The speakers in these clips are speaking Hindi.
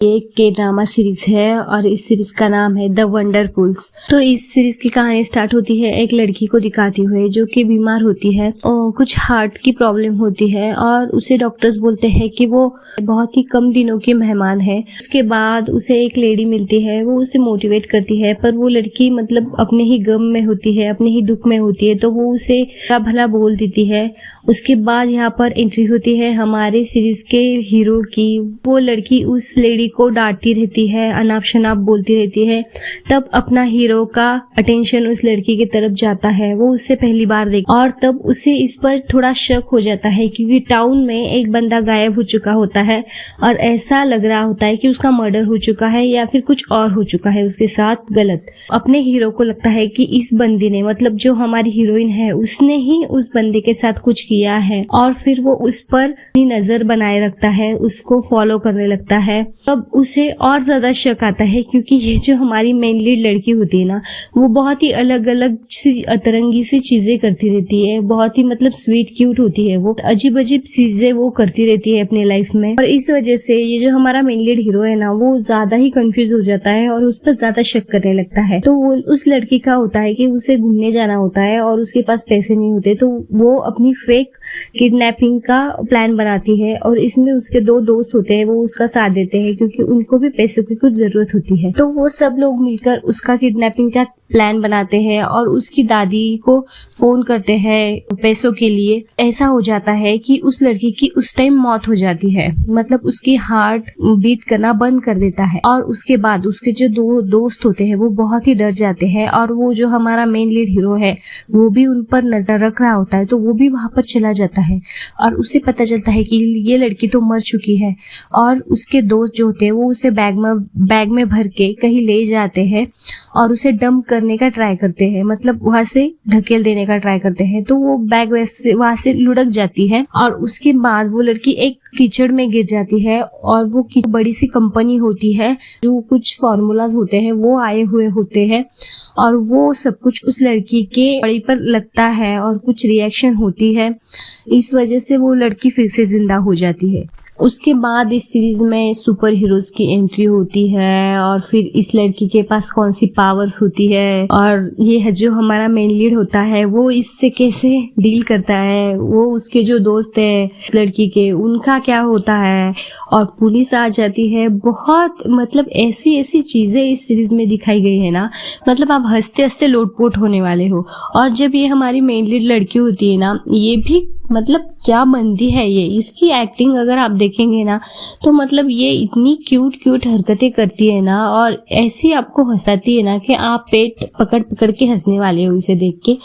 ये एक के ड्रामा सीरीज है और इस सीरीज का नाम है द वंडरफुल्स। तो इस सीरीज की कहानी स्टार्ट होती है एक लड़की को दिखाती हुए जो कि बीमार होती है और कुछ हार्ट की प्रॉब्लम होती है और उसे डॉक्टर्स बोलते हैं कि वो बहुत ही कम दिनों की मेहमान है। उसके बाद उसे एक लेडी मिलती है, वो उसे मोटिवेट करती है, पर वो लड़की मतलब अपने ही गम में होती है, अपने ही दुख में होती है, तो वो उसे भला बोल देती है। उसके बाद यहाँ पर एंट्री होती है हमारे सीरीज के हीरो की। वो लड़की उस लेडी को डांटती रहती है, अनाप शनाप बोलती रहती है। तब अपना हीरो का अटेंशन उस लड़की की तरफ जाता है, वो उससे पहली बार देख और तब उसे इस पर थोड़ा शक हो जाता है क्योंकि टाउन में एक बंदा गायब हो चुका होता है और ऐसा लग रहा होता है कि उसका मर्डर हो चुका है या फिर कुछ और हो चुका है उसके साथ गलत। अपने हीरो को लगता है कि इस बंदी ने मतलब जो हमारी हीरोइन है उसने ही उस बंदे के साथ कुछ किया है और फिर वो उस पर नजर बनाए रखता है, उसको फॉलो करने लगता है। तब उसे और ज्यादा शक आता है क्योंकि ये जो हमारी मेन लीड लड़की होती है ना, वो बहुत ही अलग अलग अतरंगी सी चीजें करती रहती है, बहुत ही मतलब स्वीट क्यूट होती है, वो अजीब अजीब चीजें वो करती रहती है अपनी लाइफ में। और इस वजह से ये जो हमारा मेन लीड हीरो है ना, वो ज्यादा ही कंफ्यूज हो जाता है और उस पर ज्यादा शक करने लगता है। तो वो उस लड़की का होता है कि उसे घूमने जाना होता है और उसके पास पैसे नहीं होते, तो वो अपनी फेक किडनैपिंग का प्लान बनाती है और इसमें उसके दो दोस्त होते हैं, वो उसका साथ देते हैं क्योंकि उनको भी पैसों की कुछ जरूरत होती है। तो वो सब लोग मिलकर उसका किडनैपिंग का प्लान बनाते हैं और उसकी दादी को फोन करते हैं पैसों के लिए। ऐसा हो जाता है कि उस लड़की की उस टाइम मौत हो जाती है, मतलब उसकी हार्ट बीट करना बंद कर देता है और उसके बाद उसके जो दो दोस्त होते हैं वो बहुत ही डर जाते हैं और वो जो हमारा मेन लीड हीरो है वो भी उन पर नजर रख रहा होता है, तो वो भी वहां पर चला जाता है और उसे पता चलता है कि ये लड़की तो मर चुकी है। और उसके दोस्त जो होते हैं वो उसे बैग में भर के कहीं ले जाते हैं और उसे डंप करने का ट्राई करते हैं, मतलब वहां से ढकेल देने का ट्राई करते हैं। तो वो बैग वहां से लुढ़क जाती है और उसके बाद वो लड़की एक कीचड़ में गिर जाती है और वो बड़ी सी कंपनी होती है, जो कुछ फॉर्मूलाज होते हैं वो आए हुए होते हैं और वो सब कुछ उस लड़की के बॉडी पर लगता है और कुछ रिएक्शन होती है। इस वजह से वो लड़की फिर से जिंदा हो जाती है। उसके बाद इस सीरीज में सुपर हीरोज की एंट्री होती है और फिर इस लड़की के पास कौन सी पावर्स होती है और ये है जो हमारा मेन लीड होता है वो इससे कैसे डील करता है, वो उसके जो दोस्त है इस लड़की के उनका क्या होता है और पुलिस आ जाती है। बहुत मतलब ऐसी ऐसी चीजें इस सीरीज में दिखाई गई है ना, मतलब आप हंसते हंसते लोटपोट होने वाले हो। और जब ये हमारी मेन लीड लड़की होती है ना, ये भी मतलब क्या बनती है ये, इसकी एक्टिंग अगर आप देखेंगे ना तो मतलब ये इतनी क्यूट क्यूट हरकतें करती है ना और ऐसी आपको हंसाती है ना कि आप पेट पकड़ पकड़ के हंसने वाले हो इसे देख के।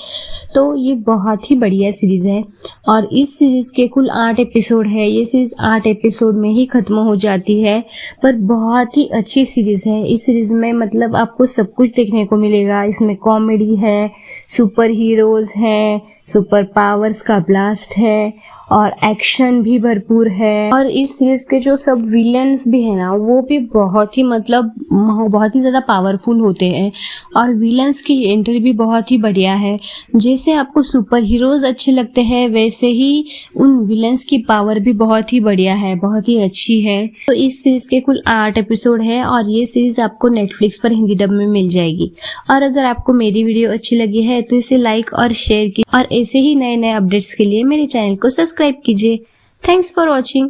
तो ये बहुत ही बढ़िया सीरीज है और इस सीरीज के कुल 8 एपिसोड है। ये सीरीज 8 एपिसोड में ही खत्म हो जाती है, पर बहुत ही अच्छी सीरीज है। इस सीरीज में मतलब आपको सब कुछ देखने को मिलेगा। इसमें कॉमेडी है, सुपर हीरोज है, सुपर पावर्स का ब्लास्ट है और एक्शन भी भरपूर है। और इस सीरीज के जो सब विलेंस भी है ना, वो भी बहुत ही मतलब बहुत ही ज्यादा पावरफुल होते हैं और विलेंस की एंट्री भी बहुत ही बढ़िया है। जैसे आपको सुपर हीरोज अच्छे लगते हैं वैसे ही उन विलेंस की पावर भी बहुत ही बढ़िया है, बहुत ही अच्छी है। तो इस सीरीज के कुल 8 एपिसोड है और ये सीरीज आपको नेटफ्लिक्स पर हिंदी डब में मिल जाएगी। और अगर आपको मेरी वीडियो अच्छी लगी है तो इसे लाइक और शेयर कीजिए और ऐसे ही नए नए अपडेट्स के लिए मेरे चैनल को सब्सक्राइब कीजिए। Thanks for watching.